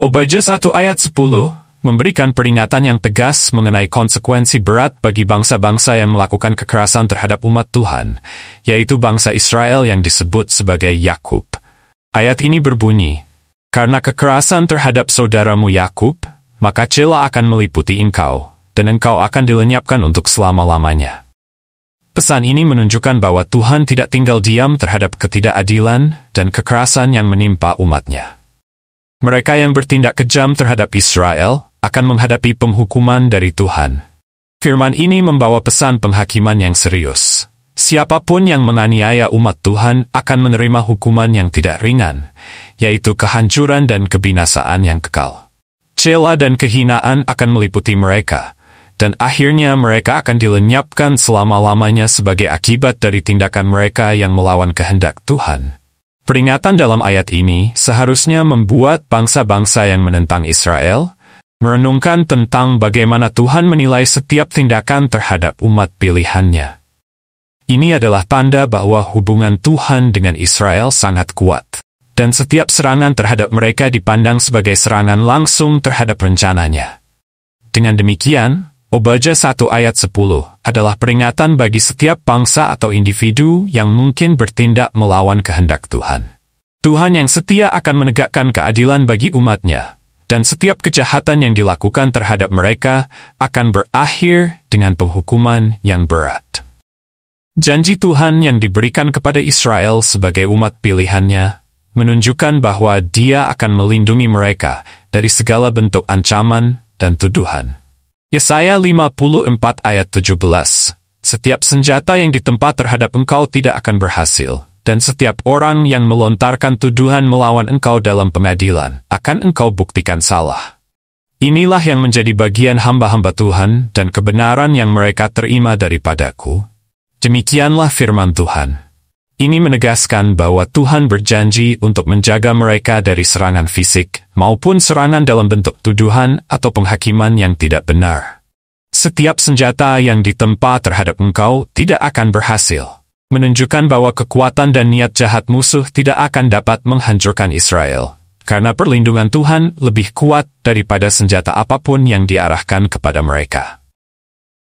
Obadya 1 ayat 10 memberikan peringatan yang tegas mengenai konsekuensi berat bagi bangsa-bangsa yang melakukan kekerasan terhadap umat Tuhan, yaitu bangsa Israel yang disebut sebagai Yakub. Ayat ini berbunyi, "Karena kekerasan terhadap saudaramu Yakub, maka cela akan meliputi engkau, dan engkau akan dilenyapkan untuk selama-lamanya." Pesan ini menunjukkan bahwa Tuhan tidak tinggal diam terhadap ketidakadilan dan kekerasan yang menimpa umatnya. Mereka yang bertindak kejam terhadap Israel akan menghadapi penghukuman dari Tuhan. Firman ini membawa pesan penghakiman yang serius. Siapapun yang menganiaya umat Tuhan akan menerima hukuman yang tidak ringan, yaitu kehancuran dan kebinasaan yang kekal. Cela dan kehinaan akan meliputi mereka, dan akhirnya mereka akan dilenyapkan selama-lamanya sebagai akibat dari tindakan mereka yang melawan kehendak Tuhan. Peringatan dalam ayat ini seharusnya membuat bangsa-bangsa yang menentang Israel merenungkan tentang bagaimana Tuhan menilai setiap tindakan terhadap umat pilihannya. Ini adalah tanda bahwa hubungan Tuhan dengan Israel sangat kuat, dan setiap serangan terhadap mereka dipandang sebagai serangan langsung terhadap rencananya. Dengan demikian, Obadya 1 ayat 10 adalah peringatan bagi setiap bangsa atau individu yang mungkin bertindak melawan kehendak Tuhan. Tuhan yang setia akan menegakkan keadilan bagi umatnya, dan setiap kejahatan yang dilakukan terhadap mereka akan berakhir dengan penghukuman yang berat. Janji Tuhan yang diberikan kepada Israel sebagai umat pilihannya menunjukkan bahwa Dia akan melindungi mereka dari segala bentuk ancaman dan tuduhan. Yesaya 54 ayat 17, "Setiap senjata yang ditempa terhadap engkau tidak akan berhasil, dan setiap orang yang melontarkan tuduhan melawan engkau dalam pengadilan akan engkau buktikan salah." Inilah yang menjadi bagian hamba-hamba Tuhan dan kebenaran yang mereka terima daripadaku. Demikianlah firman Tuhan. Ini menegaskan bahwa Tuhan berjanji untuk menjaga mereka dari serangan fisik maupun serangan dalam bentuk tuduhan atau penghakiman yang tidak benar. Setiap senjata yang ditempa terhadap engkau tidak akan berhasil, menunjukkan bahwa kekuatan dan niat jahat musuh tidak akan dapat menghancurkan Israel, karena perlindungan Tuhan lebih kuat daripada senjata apapun yang diarahkan kepada mereka.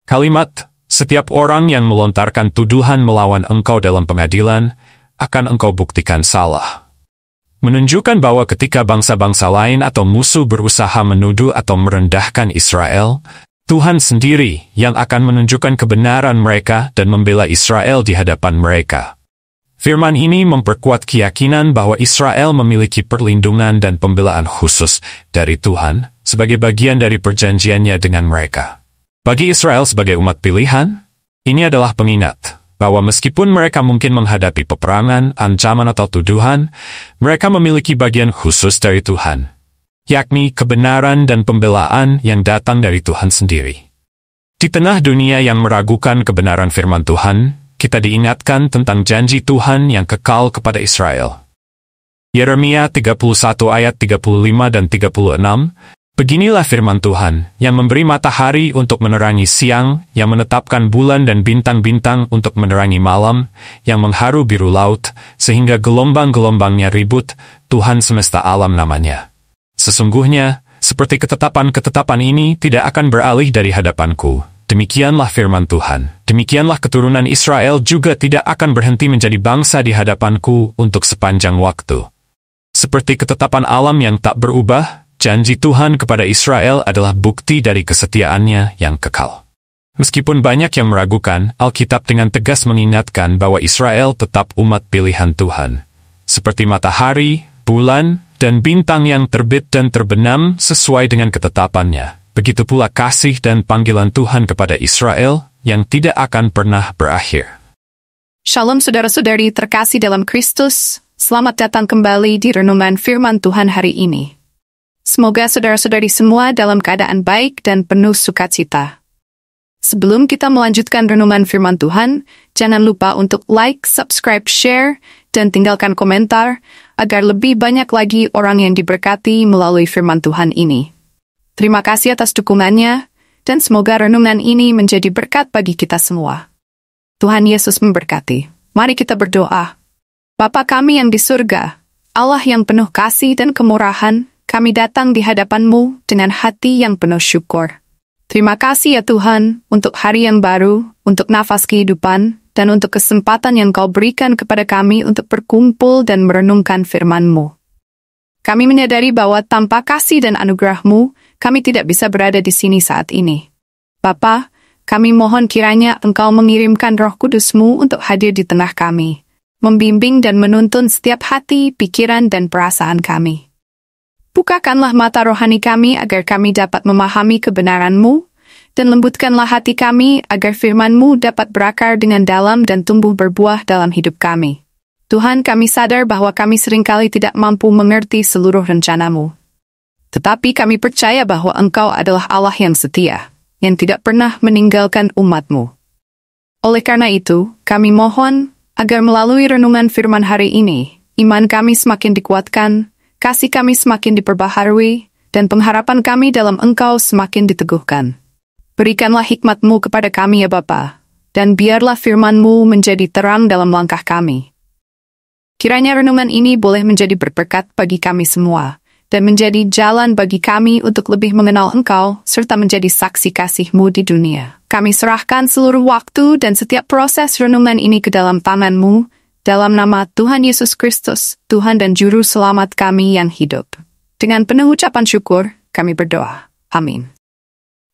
Kalimat, "Setiap orang yang melontarkan tuduhan melawan engkau dalam pengadilan, akan engkau buktikan salah," menunjukkan bahwa ketika bangsa-bangsa lain atau musuh berusaha menuduh atau merendahkan Israel, Tuhan sendiri yang akan menunjukkan kebenaran mereka dan membela Israel di hadapan mereka. Firman ini memperkuat keyakinan bahwa Israel memiliki perlindungan dan pembelaan khusus dari Tuhan sebagai bagian dari perjanjiannya dengan mereka. Bagi Israel sebagai umat pilihan, ini adalah pengingat bahwa meskipun mereka mungkin menghadapi peperangan, ancaman atau tuduhan, mereka memiliki bagian khusus dari Tuhan, yakni kebenaran dan pembelaan yang datang dari Tuhan sendiri. Di tengah dunia yang meragukan kebenaran firman Tuhan, kita diingatkan tentang janji Tuhan yang kekal kepada Israel. Yeremia 31 ayat 35 dan 36, "Beginilah firman Tuhan, yang memberi matahari untuk menerangi siang, yang menetapkan bulan dan bintang-bintang untuk menerangi malam, yang mengharu biru laut, sehingga gelombang-gelombangnya ribut, Tuhan semesta alam namanya. Sesungguhnya, seperti ketetapan-ketetapan ini tidak akan beralih dari hadapanku. Demikianlah firman Tuhan. Demikianlah keturunan Israel juga tidak akan berhenti menjadi bangsa di hadapanku untuk sepanjang waktu." Seperti ketetapan alam yang tak berubah, janji Tuhan kepada Israel adalah bukti dari kesetiaannya yang kekal. Meskipun banyak yang meragukan, Alkitab dengan tegas mengingatkan bahwa Israel tetap umat pilihan Tuhan. Seperti matahari, bulan, dan bintang yang terbit dan terbenam sesuai dengan ketetapannya, begitu pula kasih dan panggilan Tuhan kepada Israel yang tidak akan pernah berakhir. Shalom saudara-saudari terkasih dalam Kristus, selamat datang kembali di renungan firman Tuhan hari ini. Semoga saudara-saudari semua dalam keadaan baik dan penuh sukacita. Sebelum kita melanjutkan renungan firman Tuhan, jangan lupa untuk like, subscribe, share, dan tinggalkan komentar, agar lebih banyak lagi orang yang diberkati melalui firman Tuhan ini. Terima kasih atas dukungannya, dan semoga renungan ini menjadi berkat bagi kita semua. Tuhan Yesus memberkati. Mari kita berdoa. Bapa kami yang di surga, Allah yang penuh kasih dan kemurahan, kami datang di hadapan-Mu dengan hati yang penuh syukur. Terima kasih ya Tuhan, untuk hari yang baru, untuk nafas kehidupan, dan untuk kesempatan yang Kau berikan kepada kami untuk berkumpul dan merenungkan firman-Mu. Kami menyadari bahwa tanpa kasih dan anugerah-Mu, kami tidak bisa berada di sini saat ini. Bapa, kami mohon kiranya Engkau mengirimkan Roh Kudus-Mu untuk hadir di tengah kami, membimbing dan menuntun setiap hati, pikiran, dan perasaan kami. Bukakanlah mata rohani kami agar kami dapat memahami kebenaran-Mu, dan lembutkanlah hati kami agar firman-Mu dapat berakar dengan dalam dan tumbuh berbuah dalam hidup kami. Tuhan, kami sadar bahwa kami seringkali tidak mampu mengerti seluruh rencana-Mu. Tetapi kami percaya bahwa Engkau adalah Allah yang setia, yang tidak pernah meninggalkan umat-Mu. Oleh karena itu, kami mohon agar melalui renungan firman hari ini, iman kami semakin dikuatkan, kasih kami semakin diperbaharui, dan pengharapan kami dalam Engkau semakin diteguhkan. Berikanlah hikmat-Mu kepada kami ya Bapa, dan biarlah firman-Mu menjadi terang dalam langkah kami. Kiranya renungan ini boleh menjadi berberkat bagi kami semua, dan menjadi jalan bagi kami untuk lebih mengenal Engkau, serta menjadi saksi kasih-Mu di dunia. Kami serahkan seluruh waktu dan setiap proses renungan ini ke dalam tangan-Mu, dalam nama Tuhan Yesus Kristus, Tuhan dan Juru Selamat kami yang hidup. Dengan penuh ucapan syukur, kami berdoa. Amin.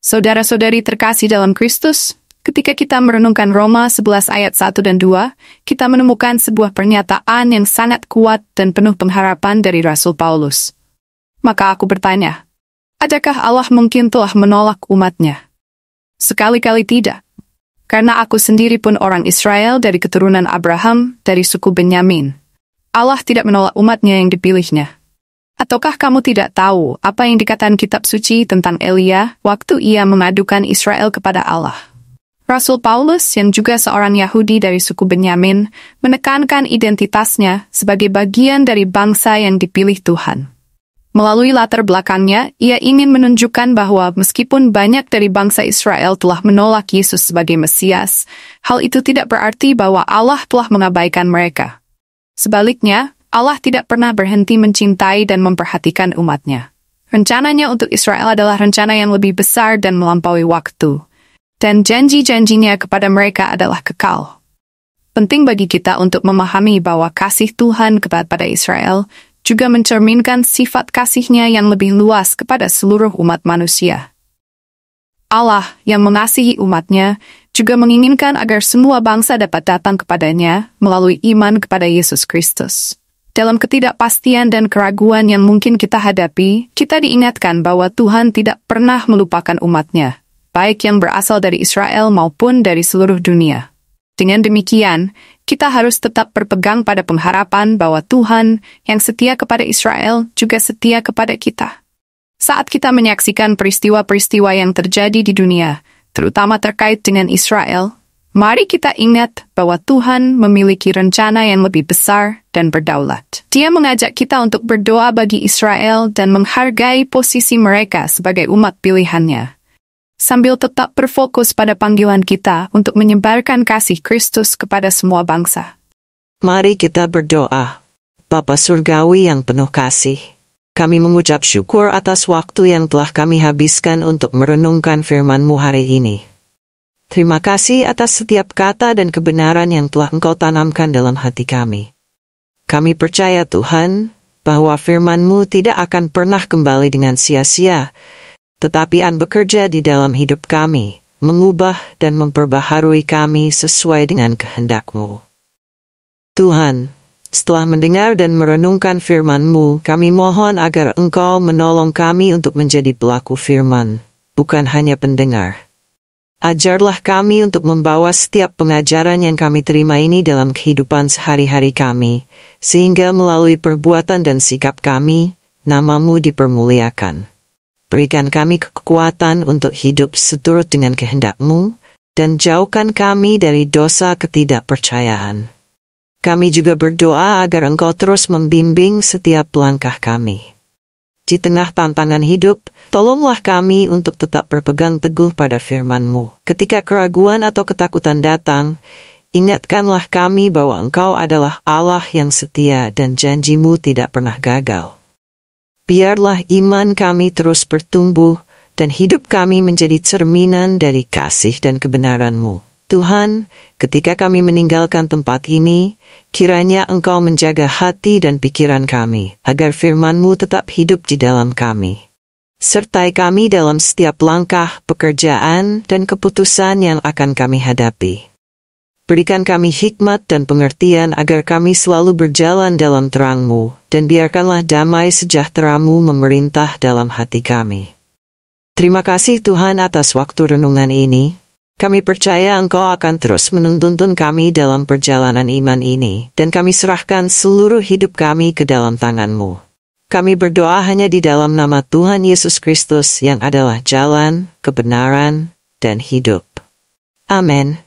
Saudara-saudari terkasih dalam Kristus, ketika kita merenungkan Roma 11 ayat 1 dan 2, kita menemukan sebuah pernyataan yang sangat kuat dan penuh pengharapan dari Rasul Paulus. Maka aku bertanya, adakah Allah mungkin telah menolak umatnya? Sekali-kali tidak. Karena aku sendiri pun orang Israel dari keturunan Abraham, dari suku Benyamin. Allah tidak menolak umatnya yang dipilihnya. Ataukah kamu tidak tahu apa yang dikatakan kitab suci tentang Elia waktu ia mengadukan Israel kepada Allah? Rasul Paulus yang juga seorang Yahudi dari suku Benyamin menekankan identitasnya sebagai bagian dari bangsa yang dipilih Tuhan. Melalui latar belakangnya, ia ingin menunjukkan bahwa meskipun banyak dari bangsa Israel telah menolak Yesus sebagai Mesias, hal itu tidak berarti bahwa Allah telah mengabaikan mereka. Sebaliknya, Allah tidak pernah berhenti mencintai dan memperhatikan umatnya. Rencananya untuk Israel adalah rencana yang lebih besar dan melampaui waktu. Dan janji-janjinya kepada mereka adalah kekal. Penting bagi kita untuk memahami bahwa kasih Tuhan kepada Israel juga mencerminkan sifat kasih-Nya yang lebih luas kepada seluruh umat manusia. Allah yang mengasihi umat-Nya juga menginginkan agar semua bangsa dapat datang kepadanya melalui iman kepada Yesus Kristus. Dalam ketidakpastian dan keraguan yang mungkin kita hadapi, kita diingatkan bahwa Tuhan tidak pernah melupakan umat-Nya, baik yang berasal dari Israel maupun dari seluruh dunia. Dengan demikian, kita harus tetap berpegang pada pengharapan bahwa Tuhan yang setia kepada Israel juga setia kepada kita. Saat kita menyaksikan peristiwa-peristiwa yang terjadi di dunia, terutama terkait dengan Israel, mari kita ingat bahwa Tuhan memiliki rencana yang lebih besar dan berdaulat. Dia mengajak kita untuk berdoa bagi Israel dan menghargai posisi mereka sebagai umat pilihannya, sambil tetap berfokus pada panggilan kita untuk menyebarkan kasih Kristus kepada semua bangsa. Mari kita berdoa. Bapa Surgawi yang penuh kasih, kami mengucap syukur atas waktu yang telah kami habiskan untuk merenungkan firman-Mu hari ini. Terima kasih atas setiap kata dan kebenaran yang telah Engkau tanamkan dalam hati kami. Kami percaya Tuhan, bahwa firman-Mu tidak akan pernah kembali dengan sia-sia, tetapi bekerja di dalam hidup kami, mengubah dan memperbaharui kami sesuai dengan kehendak-Mu. Tuhan, setelah mendengar dan merenungkan firman-Mu, kami mohon agar Engkau menolong kami untuk menjadi pelaku firman, bukan hanya pendengar. Ajarlah kami untuk membawa setiap pengajaran yang kami terima ini dalam kehidupan sehari-hari kami, sehingga melalui perbuatan dan sikap kami, nama-Mu dipermuliakan. Berikan kami kekuatan untuk hidup seturut dengan kehendak-Mu, dan jauhkan kami dari dosa ketidakpercayaan. Kami juga berdoa agar Engkau terus membimbing setiap langkah kami. Di tengah tantangan hidup, tolonglah kami untuk tetap berpegang teguh pada firman-Mu. Ketika keraguan atau ketakutan datang, ingatkanlah kami bahwa Engkau adalah Allah yang setia dan janji-Mu tidak pernah gagal. Biarlah iman kami terus bertumbuh, dan hidup kami menjadi cerminan dari kasih dan kebenaran-Mu. Tuhan, ketika kami meninggalkan tempat ini, kiranya Engkau menjaga hati dan pikiran kami, agar firman-Mu tetap hidup di dalam kami. Sertai kami dalam setiap langkah, pekerjaan, dan keputusan yang akan kami hadapi. Berikan kami hikmat dan pengertian agar kami selalu berjalan dalam terang-Mu, dan biarkanlah damai sejahtera-Mu memerintah dalam hati kami. Terima kasih Tuhan atas waktu renungan ini. Kami percaya Engkau akan terus menuntun kami dalam perjalanan iman ini, dan kami serahkan seluruh hidup kami ke dalam tangan-Mu. Kami berdoa hanya di dalam nama Tuhan Yesus Kristus yang adalah jalan, kebenaran, dan hidup. Amin.